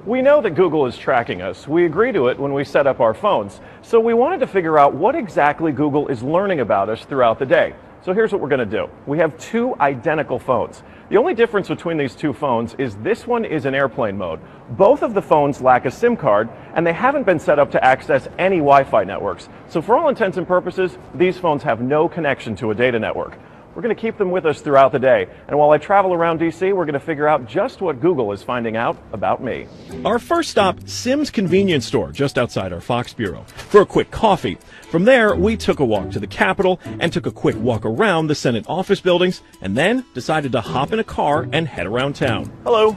We know that Google is tracking us. We agree to it when we set up our phones. So we wanted to figure out what exactly Google is learning about us throughout the day. So here's what we're going to do. We have two identical phones. The only difference between these two phones is this one is in airplane mode. Both of the phones lack a SIM card, and they haven't been set up to access any Wi-Fi networks. So for all intents and purposes, these phones have no connection to a data network. We're going to keep them with us throughout the day. And while I travel around DC, we're going to figure out just what Google is finding out about me. Our first stop, Sim's convenience store, just outside our Fox bureau, for a quick coffee. From there, we took a walk to the Capitol and took a quick walk around the Senate office buildings, and then decided to hop in a car and head around town. Hello.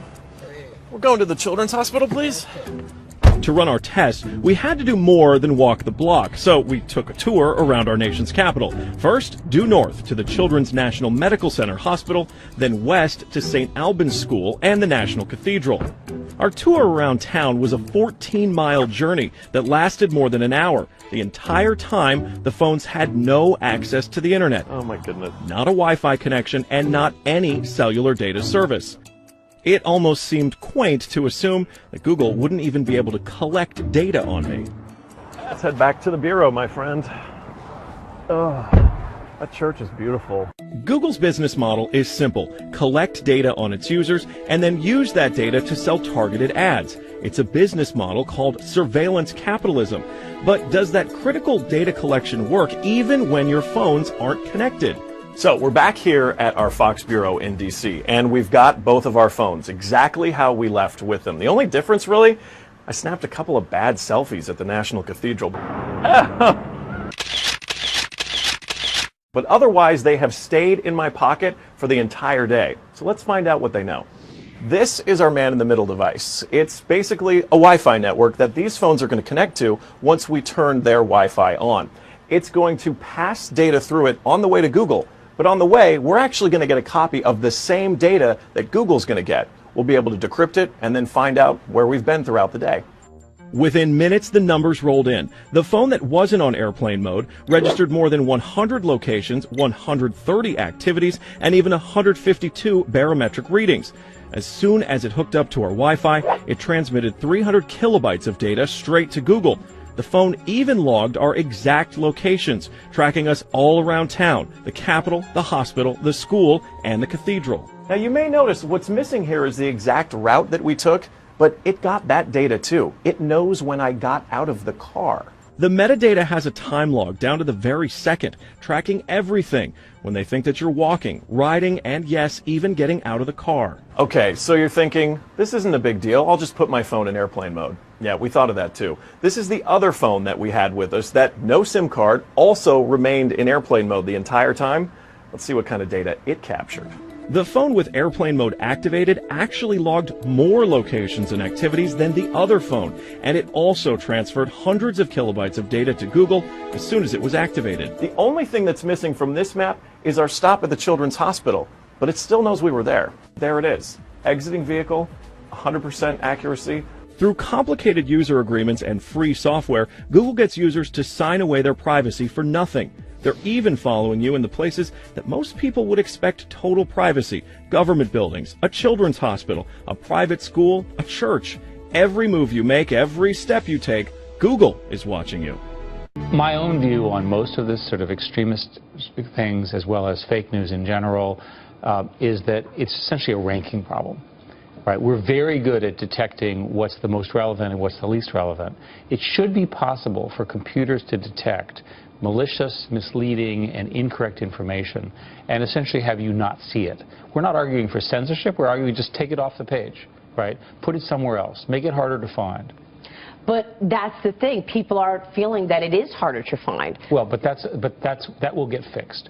We're going to the Children's Hospital, please. To run our test, we had to do more than walk the block, so we took a tour around our nation's capital. First, due north to the Children's National Medical Center Hospital, then west to St. Albans School and the National Cathedral. Our tour around town was a 14-mile journey that lasted more than an hour. The entire time, the phones had no access to the internet. Oh my goodness. Not a Wi-Fi connection and not any cellular data service. It almost seemed quaint to assume that Google wouldn't even be able to collect data on me. Let's head back to the bureau, my friend. Oh, that church is beautiful. Google's business model is simple. Collect data on its users and then use that data to sell targeted ads. It's a business model called surveillance capitalism. But does that critical data collection work even when your phones aren't connected? So we're back here at our Fox Bureau in DC, and we've got both of our phones exactly how we left with them. The only difference, really, I snapped a couple of bad selfies at the National Cathedral. But otherwise, they have stayed in my pocket for the entire day. So let's find out what they know. This is our man-in-the-middle device. It's basically a Wi-Fi network that these phones are going to connect to once we turn their Wi-Fi on. It's going to pass data through it on the way to Google. But on the way, we're actually going to get a copy of the same data that Google's going to get. We'll be able to decrypt it and then find out where we've been throughout the day. Within minutes, the numbers rolled in. The phone that wasn't on airplane mode registered more than 100 locations, 130 activities, and even 152 barometric readings. As soon as it hooked up to our Wi-Fi, it transmitted 300 kilobytes of data straight to Google. The phone even logged our exact locations, tracking us all around town, the Capitol, the hospital, the school, and the cathedral. Now you may notice what's missing here is the exact route that we took, but it got that data too. It knows when I got out of the car. The metadata has a time log down to the very second, tracking everything when they think that you're walking, riding, and yes, even getting out of the car. Okay, so you're thinking, this isn't a big deal. I'll just put my phone in airplane mode. Yeah, we thought of that too. This is the other phone that we had with us that no SIM card also remained in airplane mode the entire time. Let's see what kind of data it captured. The phone with airplane mode activated actually logged more locations and activities than the other phone, and it also transferred hundreds of kilobytes of data to Google as soon as it was activated. The only thing that's missing from this map is our stop at the Children's Hospital, but it still knows we were there. There it is. Exiting vehicle, 100% accuracy. Through complicated user agreements and free software, Google gets users to sign away their privacy for nothing. They're even following you in the places that most people would expect total privacy: government buildings, a children's hospital, a private school, a church. Every move you make, every step you take, Google is watching you. My own view on most of this sort of extremist things, as well as fake news in general, is that it's essentially a ranking problem. Right? We're very good at detecting what's the most relevant and what's the least relevant. It should be possible for computers to detect malicious, misleading, and incorrect information and essentially have you not see it. We're not arguing for censorship. We're arguing just take it off the page, right? Put it somewhere else. Make it harder to find. But that's the thing. People are feeling that it is harder to find. Well, but that will get fixed.